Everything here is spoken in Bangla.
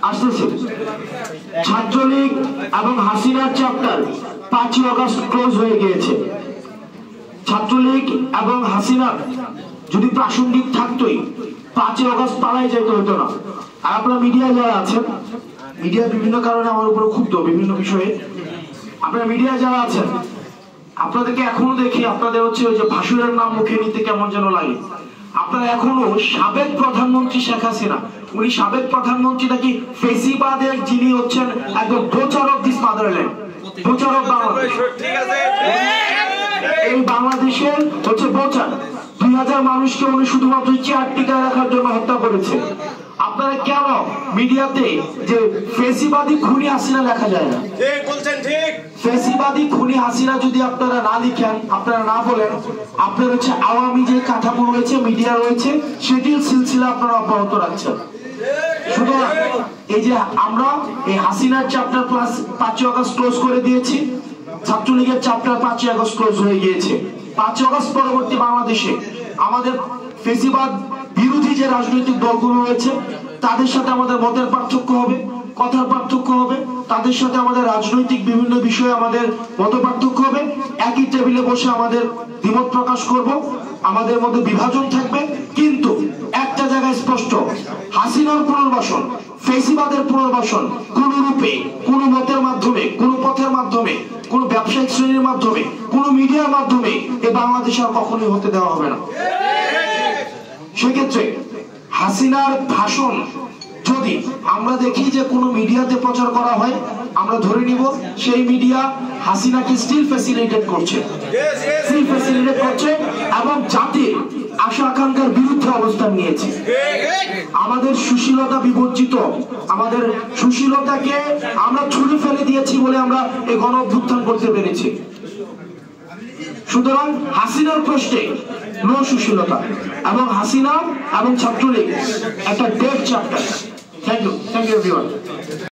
আসতেছে। ছাত্রলীগ এবং হাসিনার চ্যাপ্টার 5ই আগস্ট ক্লোজ হয়ে গিয়েছে। ছাত্রলীগ এবং হাসিনা যদি প্রাসঙ্গিক থাকতোই 5ই আগস্ট পালাই যেতে হতো না। আর আপনারা মিডিয়া যারা আছেন, মিডিয়া বিভিন্ন কারণে আমার উপর ক্ষুব্ধ বিভিন্ন বিষয়ে, আপনারা মিডিয়া যারা আছেন আপনাদেরকে এখনো দেখি আপনাদের হচ্ছে ওই যে ভাসুরের নাম মুখে নিতে কেমন যেন লাগে। আপনারা এখনো সাবেক প্রধানমন্ত্রী শেখ হাসিনা, উনি সাবেক প্রধানমন্ত্রী নাকি ফেসিবাদের যিনি হচ্ছেন একদম প্রচার অফ দিস মাদারল্যান্ড, প্রচার অফ বাংলাদেশ, এই বাংলাদেশের হচ্ছে প্রচার। 2000 মানুষকে উনি শুধুমাত্র চেয়ার টিকায় রাখার জন্য হত্যা করেছে। আপনারা কেন মিডিয়াতে যে ফেসিবাদী খুনি হাসিনা লেখা যায় না? ঠিক বলছেন, ঠিক। ফেসিবাদী খুনি হাসিনা যদি আপনারা না লিখেন, আপনারা না বলেন, আপনার হচ্ছে আওয়ামী যে কাঠামো রয়েছে, মিডিয়া রয়েছে, সেটির সিলসিলা আপনারা অব্যাহত রাখছেন। সুতরাং এই যে আমরা এই হাসিনার চ্যাপ্টার প্লাস 5ই আগস্ট ক্লোজ করে দিয়েছি, ছাত্রলীগের চ্যাপ্টার 5ই আগস্ট ক্লোজ হয়ে গিয়েছে। 5ই আগস্ট পরবর্তী বাংলাদেশে আমাদের ফেসিবাদ বিরোধী যে রাজনৈতিক দলগুলো রয়েছে তাদের সাথে আমাদের মতের পার্থক্য হবে, কথার পার্থক্য হবে, তাদের সাথে আমাদের রাজনৈতিক বিভিন্ন বিষয়ে আমাদের মত পার্থক্য হবে। একই টেবিলে বসে আমাদের দ্বিমত প্রকাশ করব, আমাদের মধ্যে বিভাজন থাকবে, কিন্তু একটা জায়গায় স্পষ্ট, হাসিনার পুনর্বাসন, ফেসিবাদের পুনর্বাসন কোন রূপে, কোন মতের মাধ্যমে, কোন পথের মাধ্যমে, কোন ব্যবসায়িক শ্রেণীর মাধ্যমে, কোন মিডিয়ার মাধ্যমে এই বাংলাদেশে আর কখনোই হতে দেওয়া হবে না। সেক্ষেত্রে হাসিনার ভাষণ যদি আমরা দেখি যে কোনো মিডিয়াতে প্রচার করা হয়, আমরা ধরে নিব সেই মিডিয়া হাসিনাকে স্টিল ফ্যাসিলিটেট করছে, স্টিল ফ্যাসিলিটেট করছে এবং জাতির আশা আকাঙ্ক্ষার বিরুদ্ধে অবস্থান নিয়েছে। আমাদের সুশীলতা বিবর্জিত, আমাদের সুশীলতাকে আমরা ছুঁড়ে ফেলে দিয়েছি বলে আমরা এই গণ অভ্যুত্থান করতে পেরেছি। সুতরাং হাসিনার প্রশ্নে নো সুশীলতা, এবং হাসিনা এবং ছাত্রলীগ একটা dead chapter. Thank you everyone.